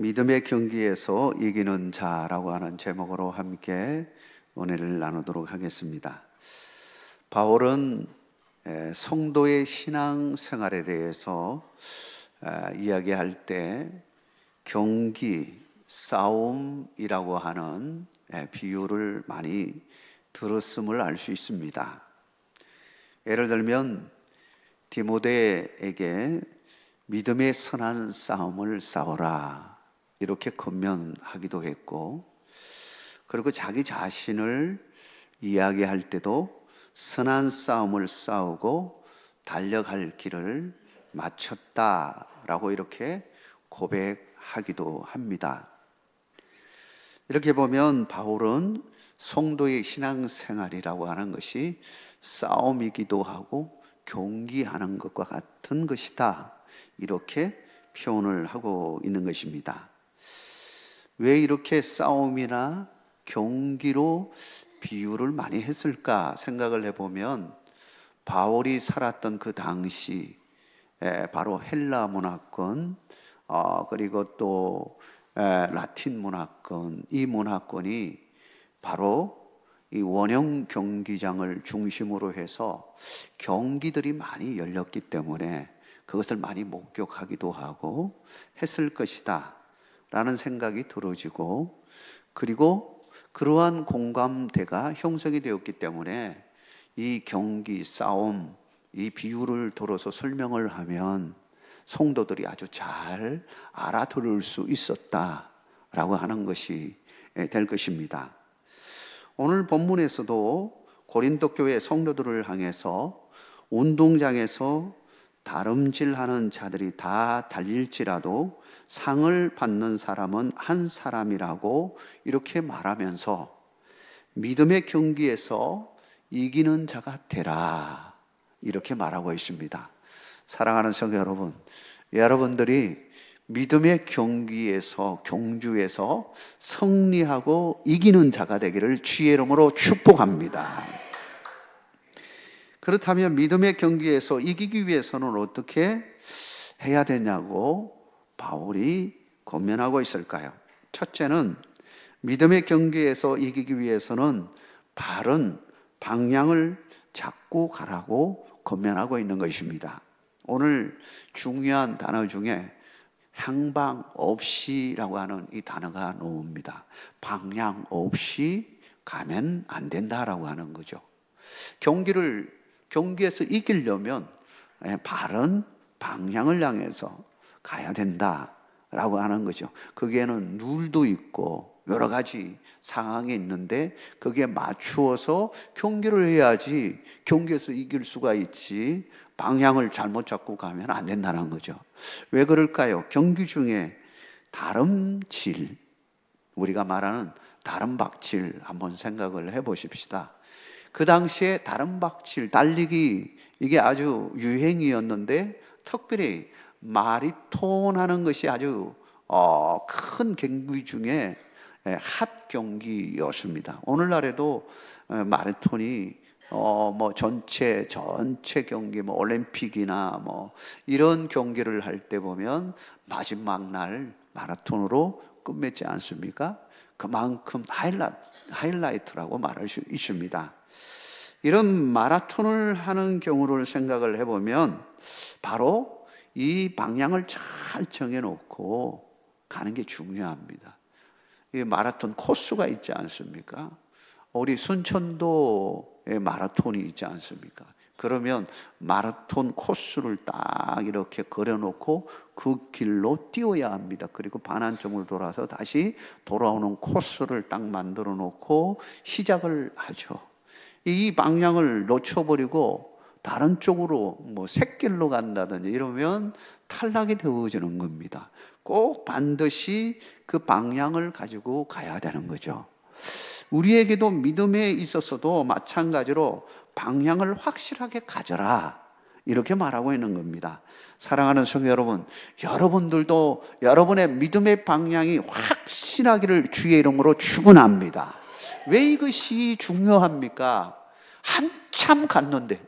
믿음의 경기에서 이기는 자라고 하는 제목으로 함께 은혜를 나누도록 하겠습니다. 바울은 성도의 신앙 생활에 대해서 이야기할 때 경기, 싸움이라고 하는 비유를 많이 들었음을 알 수 있습니다. 예를 들면 디모데에게 믿음의 선한 싸움을 싸워라 이렇게 권면하기도 했고, 그리고 자기 자신을 이야기할 때도 선한 싸움을 싸우고 달려갈 길을 마쳤다라고 이렇게 고백하기도 합니다. 이렇게 보면 바울은 성도의 신앙생활이라고 하는 것이 싸움이기도 하고 경기하는 것과 같은 것이다, 이렇게 표현을 하고 있는 것입니다. 왜 이렇게 싸움이나 경기로 비유를 많이 했을까 생각을 해보면, 바울이 살았던 그 당시 바로 헬라 문화권, 그리고 또 라틴 문화권, 이 문화권이 바로 이 원형 경기장을 중심으로 해서 경기들이 많이 열렸기 때문에 그것을 많이 목격하기도 하고 했을 것이다 라는 생각이 들어지고, 그리고 그러한 공감대가 형성이 되었기 때문에 이 경기, 싸움, 이 비유를 들어서 설명을 하면 성도들이 아주 잘 알아들을 수 있었다라고 하는 것이 될 것입니다. 오늘 본문에서도 고린도 교회 성도들을 향해서 운동장에서 다름질하는 자들이 다 달릴지라도 상을 받는 사람은 한 사람이라고 이렇게 말하면서 믿음의 경기에서 이기는 자가 되라 이렇게 말하고 있습니다. 사랑하는 성도 여러분, 여러분들이 믿음의 경기에서, 경주에서 승리하고 이기는 자가 되기를 주의 이름으로 축복합니다. 그렇다면 믿음의 경기에서 이기기 위해서는 어떻게 해야 되냐고 바울이 권면하고 있을까요? 첫째는 믿음의 경기에서 이기기 위해서는 바른 방향을 잡고 가라고 권면하고 있는 것입니다. 오늘 중요한 단어 중에 향방 없이라고 하는 이 단어가 나옵니다. 방향 없이 가면 안 된다라고 하는 거죠. 경기에서 이기려면 바른 방향을 향해서 가야 된다라고 하는 거죠. 거기에는 룰도 있고 여러 가지 상황이 있는데 거기에 맞추어서 경기를 해야지 경기에서 이길 수가 있지, 방향을 잘못 잡고 가면 안 된다는 거죠. 왜 그럴까요? 경기 중에 다름질, 우리가 말하는 다름박질 한번 생각을 해보십시다. 그 당시에 다름박질, 달리기, 이게 아주 유행이었는데 특별히 마라톤 하는 것이 아주 큰 경기 중에 핫 경기였습니다. 오늘날에도 마라톤이 전체 경기, 올림픽이나 이런 경기를 할 때 보면 마지막 날 마라톤으로 끝맺지 않습니까? 그만큼 하이라이트라고 말할 수 있습니다. 이런 마라톤을 하는 경우를 생각을 해보면 바로 이 방향을 잘 정해놓고 가는 게 중요합니다. 이 마라톤 코스가 있지 않습니까? 우리 순천도에 마라톤이 있지 않습니까? 그러면 마라톤 코스를 딱 이렇게 그려놓고 그 길로 뛰어야 합니다. 그리고 반환점을 돌아서 다시 돌아오는 코스를 딱 만들어 놓고 시작을 하죠. 이 방향을 놓쳐버리고 다른 쪽으로 샛길로 간다든지 이러면 탈락이 되어지는 겁니다. 꼭 반드시 그 방향을 가지고 가야 되는 거죠. 우리에게도 믿음에 있어서도 마찬가지로 방향을 확실하게 가져라 이렇게 말하고 있는 겁니다. 사랑하는 성도 여러분, 여러분들도 여러분의 믿음의 방향이 확실하기를 주의 이름으로 축원합니다. 왜 이것이 중요합니까? 한참 갔는데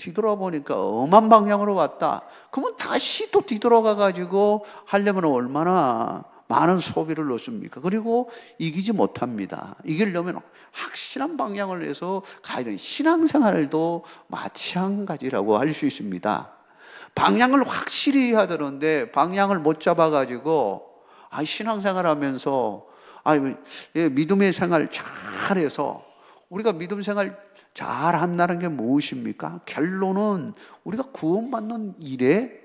뒤돌아보니까 엄한 방향으로 왔다. 그러면 다시 또 뒤돌아가 가지고 하려면 얼마나 많은 소비를 넣습니까? 그리고 이기지 못합니다. 이기려면 확실한 방향을 내서 가야 되는, 신앙생활도 마찬가지라고 할 수 있습니다. 방향을 확실히 해야 되는데 방향을 못 잡아가지고 신앙생활 하면서 믿음의 생활 잘해서, 우리가 믿음 생활 잘한다는 게 무엇입니까? 결론은 우리가 구원받는 일에,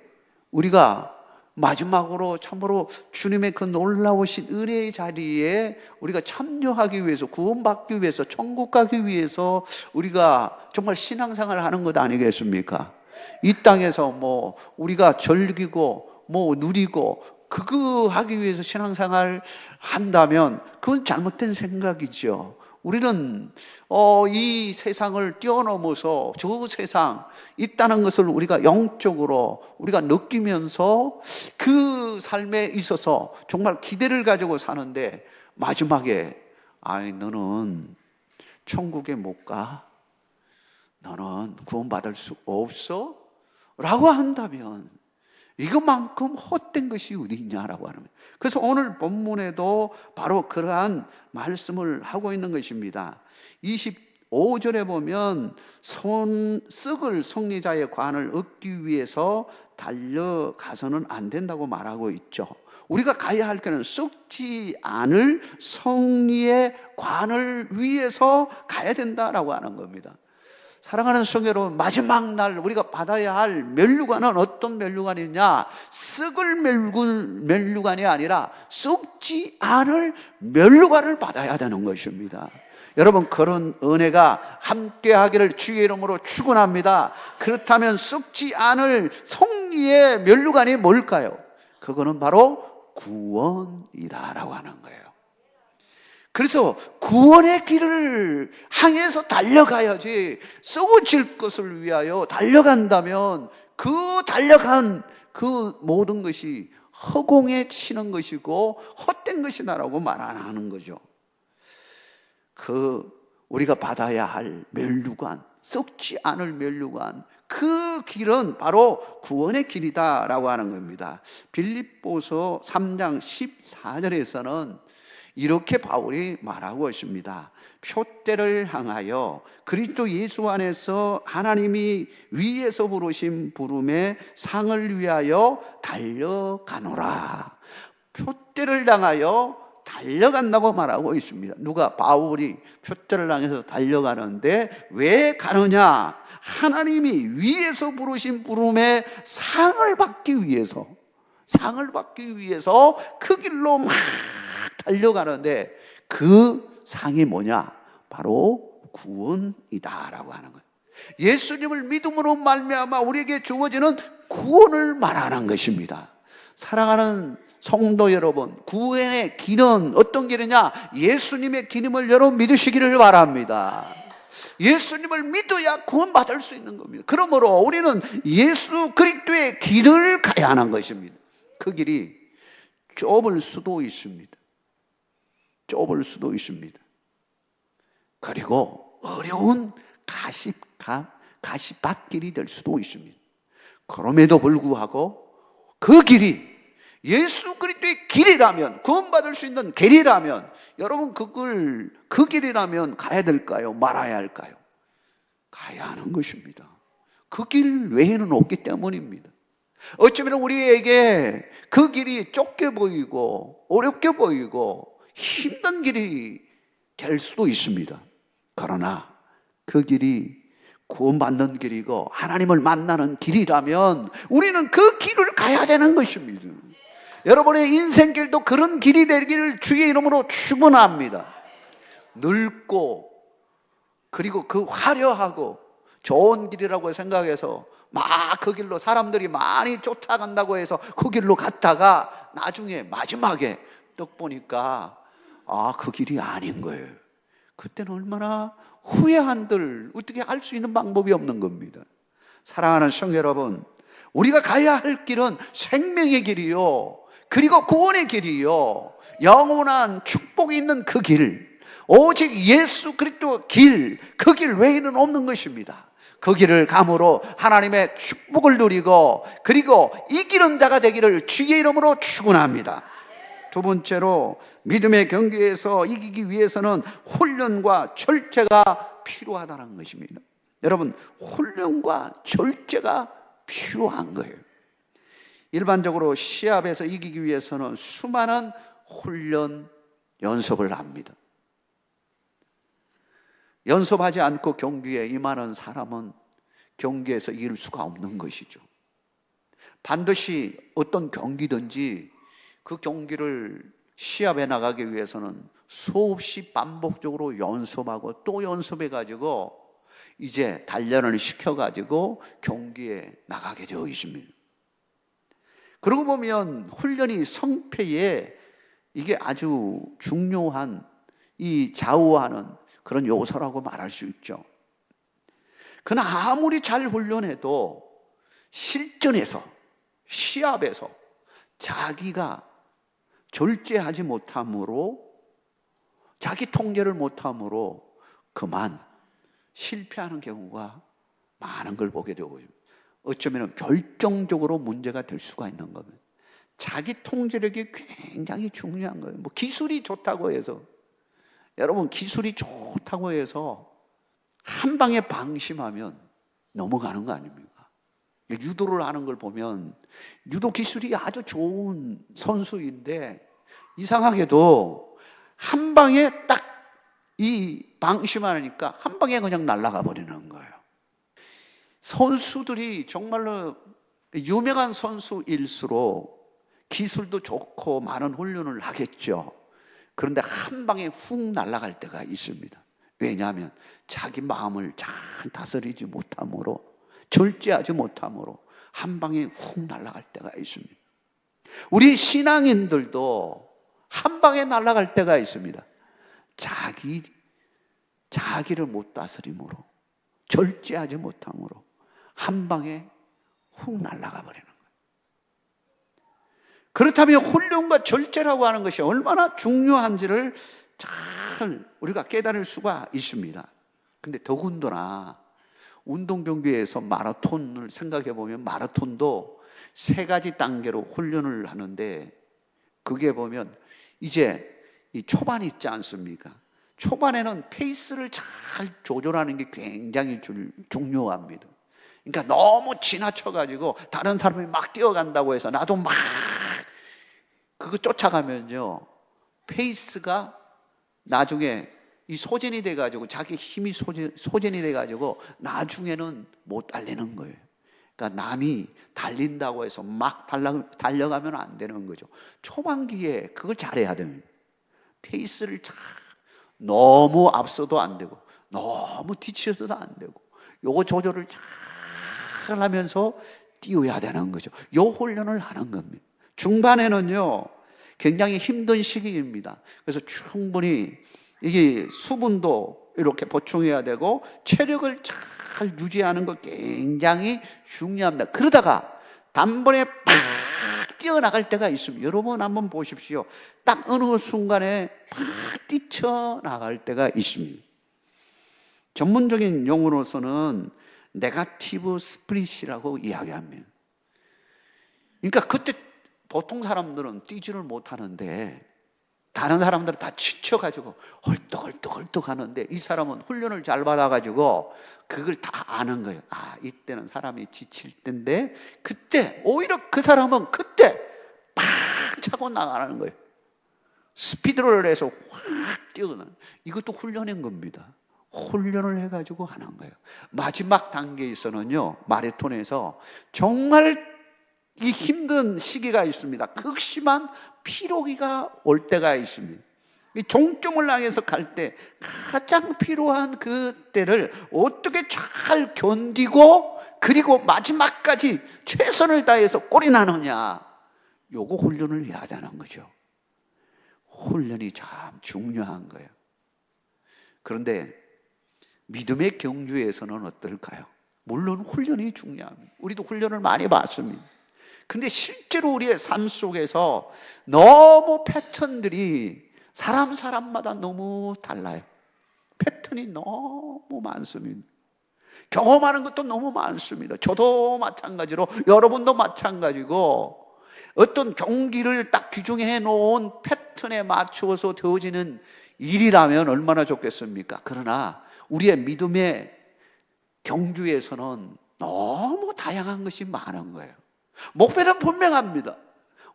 우리가 마지막으로 참으로 주님의 그 놀라우신 은혜의 자리에 우리가 참여하기 위해서, 구원받기 위해서, 천국 가기 위해서 우리가 정말 신앙생활을 하는 것 아니겠습니까? 이 땅에서 우리가 즐기고 누리고 그거 하기 위해서 신앙생활 한다면 그건 잘못된 생각이죠. 우리는 이 세상을 뛰어넘어서 저 세상 있다는 것을 우리가 영적으로 우리가 느끼면서 그 삶에 있어서 정말 기대를 가지고 사는데, 마지막에 너는 천국에 못 가, 너는 구원받을 수 없어? 라고 한다면 이것만큼 헛된 것이 어디 있냐라고 하는 거예요. 그래서 오늘 본문에도 바로 그러한 말씀을 하고 있는 것입니다. 25절에 보면 썩을 성리자의 관을 얻기 위해서 달려가서는 안 된다고 말하고 있죠. 우리가 가야 할 길은 썩지 않을 성리의 관을 위해서 가야 된다라고 하는 겁니다. 사랑하는 성도 여러분, 마지막 날 우리가 받아야 할 면류관은 어떤 면류관이냐? 썩을 면류관이 아니라 썩지 않을 면류관을 받아야 되는 것입니다. 여러분, 그런 은혜가 함께 하기를 주의 이름으로 축원합니다. 그렇다면 썩지 않을 성리의 면류관이 뭘까요? 그거는 바로 구원이다라고 하는 거예요. 그래서 구원의 길을 향해서 달려가야지, 썩어질 것을 위하여 달려간다면 그 달려간 그 모든 것이 허공에 치는 것이고 헛된 것이다라고 말 안 하는 거죠. 우리가 받아야 할 면류관, 썩지 않을 면류관, 그 길은 바로 구원의 길이다라고 하는 겁니다. 빌립보서 3장 14절에서는 이렇게 바울이 말하고 있습니다. 표대를 향하여 그리스도 예수 안에서 하나님이 위에서 부르신 부름의 상을 위하여 달려가노라. 표대를 향하여 달려간다고 말하고 있습니다. 누가? 바울이 표대를 향해서 달려가는데 왜 가느냐? 하나님이 위에서 부르신 부름의 상을 받기 위해서 그 길로 막 달려가는데, 그 상이 뭐냐? 바로 구원이다라고 하는 거예요. 예수님을 믿음으로 말미암아 우리에게 주어지는 구원을 말하는 것입니다. 사랑하는 성도 여러분, 구원의 길은 어떤 길이냐? 예수님의 길임을 여러분 믿으시기를 바랍니다. 예수님을 믿어야 구원받을 수 있는 겁니다. 그러므로 우리는 예수 그리스도의 길을 가야 하는 것입니다. 그 길이 좁을 수도 있습니다. 그리고 어려운 가시밭길이 될 수도 있습니다. 그럼에도 불구하고 그 길이 예수 그리스도의 길이라면, 구원받을 수 있는 길이라면, 여러분 그 길이라면 가야 될까요? 말아야 할까요? 가야 하는 것입니다. 그 길 외에는 없기 때문입니다. 어쩌면 우리에게 그 길이 좁게 보이고 어렵게 보이고 힘든 길이 될 수도 있습니다. 그러나 그 길이 구원받는 길이고 하나님을 만나는 길이라면 우리는 그 길을 가야 되는 것입니다. 여러분의 인생길도 그런 길이 되기를 주의 이름으로 축원합니다. 넓고 그리고 그 화려하고 좋은 길이라고 생각해서 막 그 길로 사람들이 많이 쫓아간다고 해서 그 길로 갔다가 나중에 마지막에 떡 보니까 그 길이 아닌 거예요. 그때는 얼마나 후회한들 어떻게 알 수 있는 방법이 없는 겁니다. 사랑하는 성도 여러분, 우리가 가야 할 길은 생명의 길이요, 그리고 구원의 길이요, 영원한 축복이 있는 그 길, 오직 예수 그리스도 길, 그 길 외에는 없는 것입니다. 거기를 감으로 하나님의 축복을 누리고 그리고 이기는 자가 되기를 주의 이름으로 축원합니다. 두 번째로 믿음의 경기에서 이기기 위해서는 훈련과 절제가 필요하다는 것입니다. 여러분, 훈련과 절제가 필요한 거예요. 일반적으로 시합에서 이기기 위해서는 수많은 훈련, 연습을 합니다. 연습하지 않고 경기에 임하는 사람은 경기에서 이길 수가 없는 것이죠. 반드시 어떤 경기든지 그 경기를 시합에 나가기 위해서는 수없이 반복적으로 연습하고 또 연습해가지고 이제 단련을 시켜가지고 경기에 나가게 되어 있습니다. 그러고 보면 훈련이 성패에 이게 아주 중요한 이 좌우하는 그런 요소라고 말할 수 있죠. 그러나 아무리 잘 훈련해도 실전에서, 시합에서 자기가 절제하지 못함으로, 자기 통제를 못함으로 그만 실패하는 경우가 많은 걸 보게 되고, 어쩌면 결정적으로 문제가 될 수가 있는 겁니다. 자기 통제력이 굉장히 중요한 거예요. 뭐 기술이 좋다고 해서, 여러분 기술이 좋다고 해서 한 방에 방심하면 넘어가는 거 아닙니까? 유도를 하는 걸 보면 유도 기술이 아주 좋은 선수인데 이상하게도 한 방에 딱 이 방심하니까 한 방에 그냥 날아가 버리는 거예요. 선수들이 정말로 유명한 선수일수록 기술도 좋고 많은 훈련을 하겠죠. 그런데 한 방에 훅 날아갈 때가 있습니다. 왜냐하면 자기 마음을 잘 다스리지 못함으로, 절제하지 못함으로 한 방에 훅 날아갈 때가 있습니다. 우리 신앙인들도 한 방에 날아갈 때가 있습니다. 자기를 못 다스림으로, 절제하지 못함으로 한 방에 훅 날아가 버리는 거예요. 그렇다면 훈련과 절제라고 하는 것이 얼마나 중요한지를 잘 우리가 깨달을 수가 있습니다. 근데 더군다나 운동 경기에서 마라톤을 생각해 보면 마라톤도 세 가지 단계로 훈련을 하는데, 그게 보면 이제 이 초반 있지 않습니까? 초반에는 페이스를 잘 조절하는 게 굉장히 중요합니다. 그러니까 너무 지나쳐가지고 다른 사람이 막 뛰어간다고 해서 나도 막 그거 쫓아가면요, 페이스가 나중에 이 소진이 돼가지고 자기 힘이 소진이 돼가지고 나중에는 못 달리는 거예요. 그러니까 남이 달린다고 해서 막 달려가면 안 되는 거죠. 초반기에 그걸 잘해야 됩니다. 페이스를 잘, 너무 앞서도 안 되고 너무 뒤쳐서도 안 되고 요거 조절을 잘 하면서 뛰어야 되는 거죠. 요 훈련을 하는 겁니다. 중반에는요 굉장히 힘든 시기입니다. 그래서 충분히 이게 수분도 이렇게 보충해야 되고 체력을 잘 유지하는 거 굉장히 중요합니다. 그러다가 단번에 팍 뛰어나갈 때가 있습니다. 여러분 한번 보십시오. 딱 어느 순간에 팍 뛰쳐나갈 때가 있습니다. 전문적인 용어로서는 네거티브 스프릿이라고 이야기합니다. 그러니까 그때 보통 사람들은 뛰지를 못하는데 다른 사람들은 다 지쳐가지고 헐떡헐떡 하는데 이 사람은 훈련을 잘 받아가지고 그걸 다 아는 거예요. 아, 이때는 사람이 지칠 때인데 그때 오히려 그 사람은 그때 팍 차고 나가는 거예요. 스피드를 해서 확 뛰어나는, 이것도 훈련인 겁니다. 훈련을 해가지고 하는 거예요. 마지막 단계에서는요, 마라톤에서 정말 이 힘든 시기가 있습니다. 극심한 피로기가 올 때가 있습니다. 이 종점을 향해서 갈 때 가장 필요한 그때를 어떻게 잘 견디고 그리고 마지막까지 최선을 다해서 꼴이 나느냐, 요거 훈련을 해야 하는 거죠. 훈련이 참 중요한 거예요. 그런데 믿음의 경주에서는 어떨까요? 물론 훈련이 중요합니다. 우리도 훈련을 많이 받습니다. 근데 실제로 우리의 삶 속에서 너무 패턴들이 사람마다 너무 달라요. 패턴이 너무 많습니다. 경험하는 것도 너무 많습니다. 저도 마찬가지로 여러분도 마찬가지고 어떤 경기를 딱 규정해 놓은 패턴에 맞추어서 되어지는 일이라면 얼마나 좋겠습니까? 그러나 우리의 믿음의 경주에서는 너무 다양한 것이 많은 거예요. 목표는 분명합니다.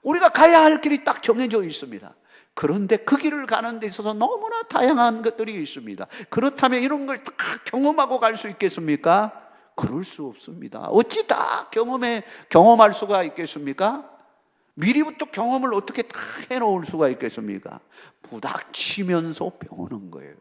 우리가 가야 할 길이 딱 정해져 있습니다. 그런데 그 길을 가는 데 있어서 너무나 다양한 것들이 있습니다. 그렇다면 이런 걸 다 경험하고 갈 수 있겠습니까? 그럴 수 없습니다. 어찌 다 경험할 수가 있겠습니까? 미리부터 경험을 어떻게 다 해놓을 수가 있겠습니까? 부닥치면서 배우는 거예요.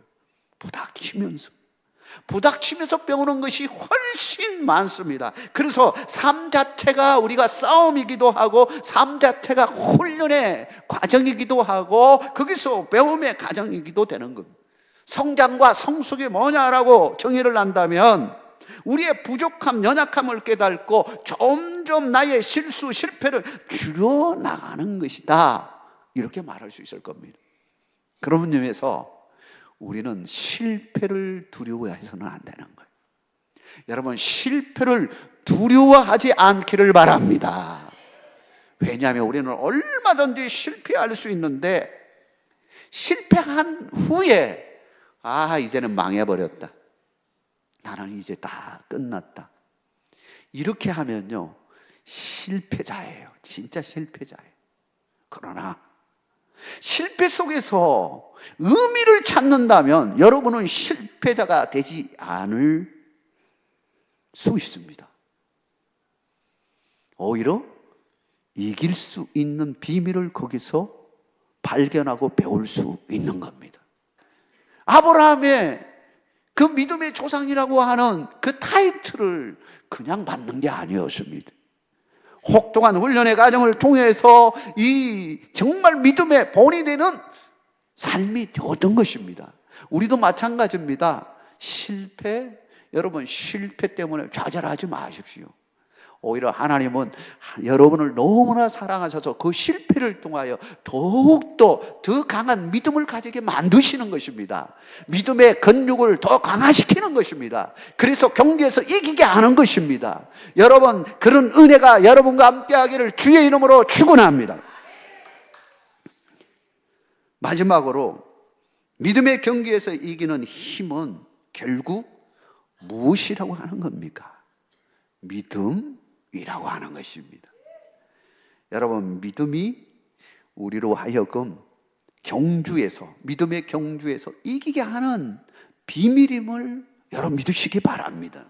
부닥치면서 배우는 것이 훨씬 많습니다. 그래서 삶 자체가 우리가 싸움이기도 하고 삶 자체가 훈련의 과정이기도 하고 거기서 배움의 과정이기도 되는 겁니다. 성장과 성숙이 뭐냐라고 정의를 한다면 우리의 부족함, 연약함을 깨닫고 점점 나의 실수, 실패를 줄여나가는 것이다. 이렇게 말할 수 있을 겁니다. 그런 의미에서 우리는 실패를 두려워해서는 안 되는 거예요. 여러분, 실패를 두려워하지 않기를 바랍니다. 왜냐하면 우리는 얼마든지 실패할 수 있는데 실패한 후에 이제는 망해버렸다. 나는 이제 다 끝났다. 이렇게 하면요, 실패자예요. 진짜 실패자예요. 그러나 실패 속에서 의미를 찾는다면 여러분은 실패자가 되지 않을 수 있습니다. 오히려 이길 수 있는 비밀을 거기서 발견하고 배울 수 있는 겁니다. 아브라함의 그 믿음의 조상이라고 하는 그 타이틀을 그냥 받는 게 아니었습니다. 혹독한 훈련의 과정을 통해서 이 정말 믿음의 본이 되는 삶이 되었던 것입니다. 우리도 마찬가지입니다. 여러분 실패 때문에 좌절하지 마십시오. 오히려 하나님은 여러분을 너무나 사랑하셔서 그 실패를 통하여 더욱더 더 강한 믿음을 가지게 만드시는 것입니다. 믿음의 근육을 더 강화시키는 것입니다. 그래서 경기에서 이기게 하는 것입니다. 여러분, 그런 은혜가 여러분과 함께하기를 주의 이름으로 축원합니다. 마지막으로 믿음의 경기에서 이기는 힘은 결국 무엇이라고 하는 겁니까? 믿음이라고 하는 것입니다. 여러분, 믿음이 우리로 하여금 믿음의 경주에서 이기게 하는 비밀임을 여러분 믿으시기 바랍니다.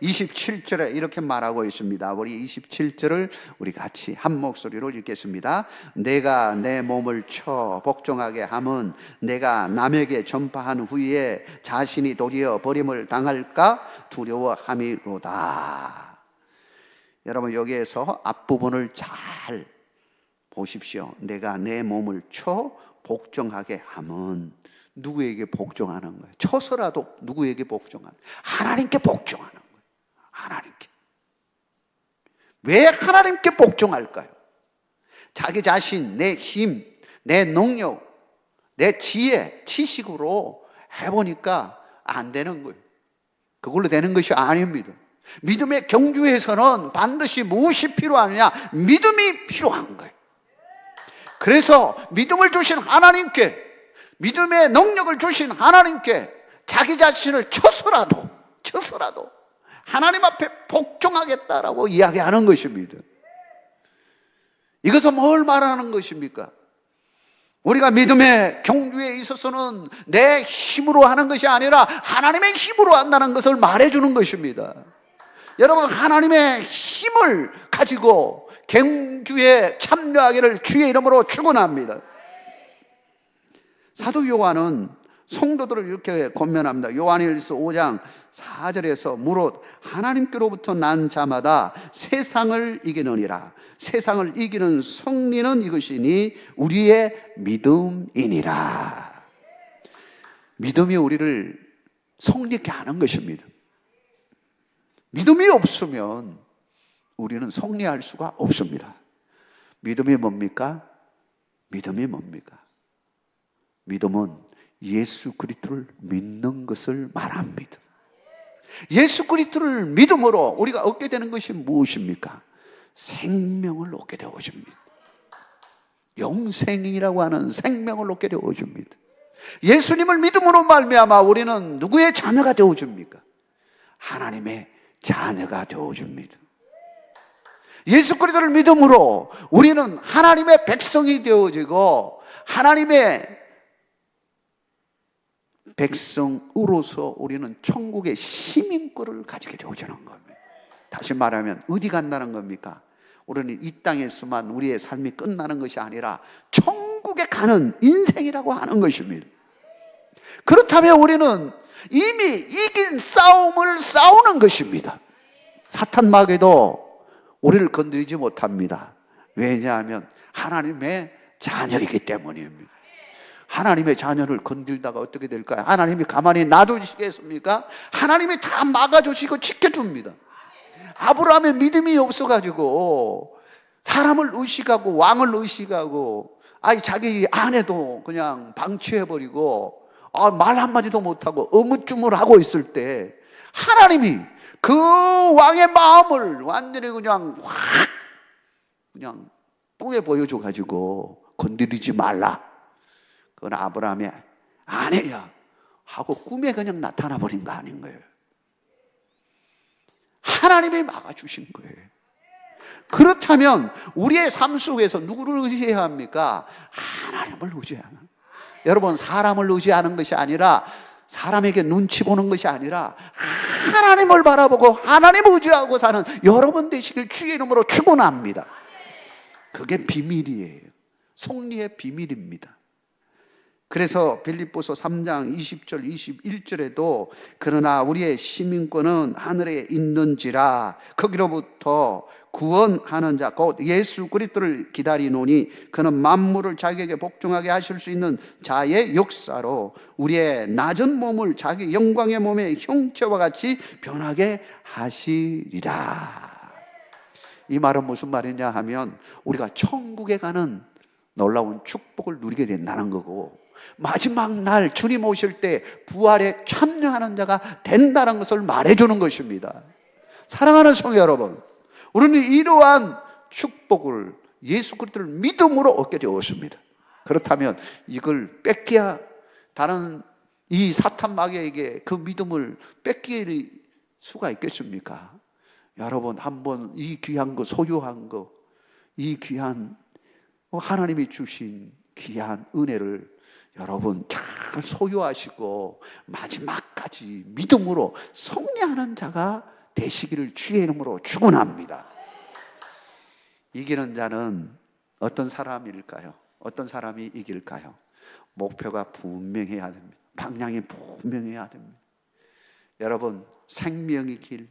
27절에 이렇게 말하고 있습니다. 우리 27절을 우리 같이 한 목소리로 읽겠습니다. 내가 내 몸을 쳐 복종하게 함은 내가 남에게 전파한 후에 자신이 도리어 버림을 당할까 두려워함이로다. 여러분, 여기에서 앞부분을 잘 보십시오. 내가 내 몸을 쳐 복종하게 함은 누구에게 복종하는 거예요? 쳐서라도 누구에게 복종하는 거예요? 하나님께 복종하는 거예요. 하나님께. 왜 하나님께 복종할까요? 자기 자신, 내 힘, 내 능력, 내 지혜, 지식으로 해보니까 안 되는 거예요. 그걸로 되는 것이 아닙니다. 믿음의 경주에서는 반드시 무엇이 필요하느냐? 믿음이 필요한 거예요. 그래서 믿음을 주신 하나님께, 믿음의 능력을 주신 하나님께 자기 자신을 쳐서라도 하나님 앞에 복종하겠다라고 이야기하는 것입니다. 이것은 뭘 말하는 것입니까? 우리가 믿음의 경주에 있어서는 내 힘으로 하는 것이 아니라 하나님의 힘으로 한다는 것을 말해주는 것입니다. 여러분, 하나님의 힘을 가지고 경주에 참여하기를 주의 이름으로 축원합니다. 사도 요한은 성도들을 이렇게 권면합니다. 요한일서 5장 4절에서 무릇 하나님께로부터 난 자마다 세상을 이기느니라. 세상을 이기는 승리는 이것이니 우리의 믿음이니라. 믿음이 우리를 승리케 하는 것입니다. 믿음이 없으면 우리는 승리할 수가 없습니다. 믿음이 뭡니까? 믿음이 뭡니까? 믿음은 예수 그리스도를 믿는 것을 말합니다. 예수 그리스도를 믿음으로 우리가 얻게 되는 것이 무엇입니까? 생명을 얻게 되어줍니다. 영생이라고 하는 생명을 얻게 되어줍니다. 예수님을 믿음으로 말미암아 우리는 누구의 자녀가 되어줍니까? 하나님의 자녀가 되어줍니다. 예수 그리스도를 믿음으로 우리는 하나님의 백성이 되어지고 하나님의 백성으로서 우리는 천국의 시민권을 가지게 되어지는 겁니다. 다시 말하면 어디 간다는 겁니까? 우리는 이 땅에서만 우리의 삶이 끝나는 것이 아니라 천국에 가는 인생이라고 하는 것입니다. 그렇다면 우리는 이미 이긴 싸움을 싸우는 것입니다. 사탄 마귀도 우리를 건드리지 못합니다. 왜냐하면 하나님의 자녀이기 때문입니다. 하나님의 자녀를 건들다가 어떻게 될까요? 하나님이 가만히 놔두시겠습니까? 하나님이 다 막아주시고 지켜줍니다. 아브라함의 믿음이 없어가지고 사람을 의식하고 왕을 의식하고 자기 아내도 그냥 방치해버리고 말 한마디도 못하고 어무쭈물하고 있을 때 하나님이 그 왕의 마음을 완전히 그냥 꿈에 보여줘가지고 건드리지 말라. 그건 아브라함의 아내야 하고 꿈에 그냥 나타나 버린 거 아닌 거예요. 하나님이 막아주신 거예요. 그렇다면 우리의 삶 속에서 누구를 의지해야 합니까? 하나님을 의지해야 합니다. 여러분, 사람을 의지하는 것이 아니라, 사람에게 눈치 보는 것이 아니라 하나님을 바라보고 하나님을 의지하고 사는 여러분 되시길 주의 이름으로 축원합니다. 그게 비밀이에요. 승리의 비밀입니다. 그래서 빌립보서 3장 20절 21절에도 그러나 우리의 시민권은 하늘에 있는지라 거기로부터 구원하는 자 곧 예수 그리스도를 기다리노니 그는 만물을 자기에게 복종하게 하실 수 있는 자의 역사로 우리의 낮은 몸을 자기 영광의 몸의 형체와 같이 변하게 하시리라. 이 말은 무슨 말이냐 하면 우리가 천국에 가는 놀라운 축복을 누리게 된다는 거고, 마지막 날 주님 오실 때 부활에 참여하는 자가 된다는 것을 말해주는 것입니다. 사랑하는 성도 여러분, 우리는 이러한 축복을 예수 그리스도를 믿음으로 얻게 되었습니다. 그렇다면 이걸 뺏겨야, 다른 이 사탄 마귀에게 그 믿음을 뺏길 수가 있겠습니까? 여러분, 한번 이 귀한 거, 소유한 거, 이 귀한 하나님이 주신 귀한 은혜를 여러분 잘 소유하시고 마지막까지 믿음으로 승리하는 자가 되시기를 주의 이름으로 축원합니다. 이기는 자는 어떤 사람일까요? 어떤 사람이 이길까요? 목표가 분명해야 됩니다. 방향이 분명해야 됩니다. 여러분, 생명의 길,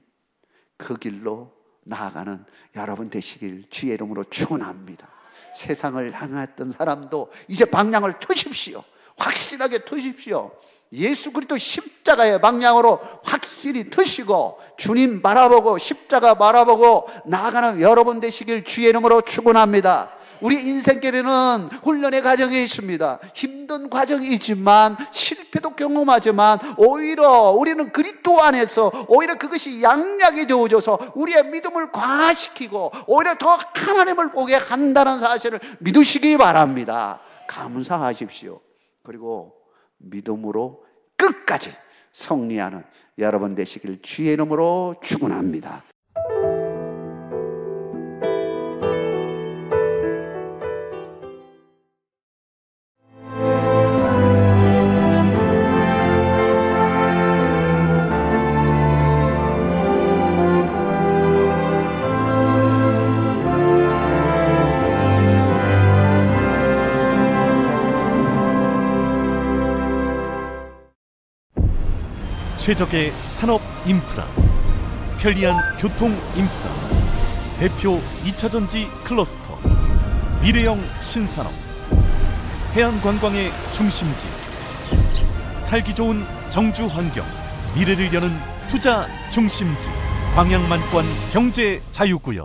그 길로 나아가는 여러분 되시길 주의 이름으로 축원합니다. 세상을 향했던 사람도 이제 방향을 트십시오. 확실하게 트십시오. 예수 그리스도 십자가의 방향으로 확실히 트시고 주님 바라보고 십자가 바라보고 나아가는 여러분 되시길 주의 이름으로 축원합니다. 우리 인생길에는 훈련의 과정이 있습니다. 힘든 과정이지만 실패도 경험하지만 오히려 우리는 그리스도 안에서 오히려 그것이 양약이 되어져서 우리의 믿음을 강화시키고 오히려 더 하나님을 보게 한다는 사실을 믿으시기 바랍니다. 감사하십시오. 그리고 믿음으로 끝까지 승리하는 여러분 되시길 주의 이름으로 축원합니다. 최적의 산업 인프라, 편리한 교통 인프라, 대표 2차전지 클러스터, 미래형 신산업, 해안관광의 중심지, 살기 좋은 정주 환경, 미래를 여는 투자 중심지, 광양만권 경제 자유구역.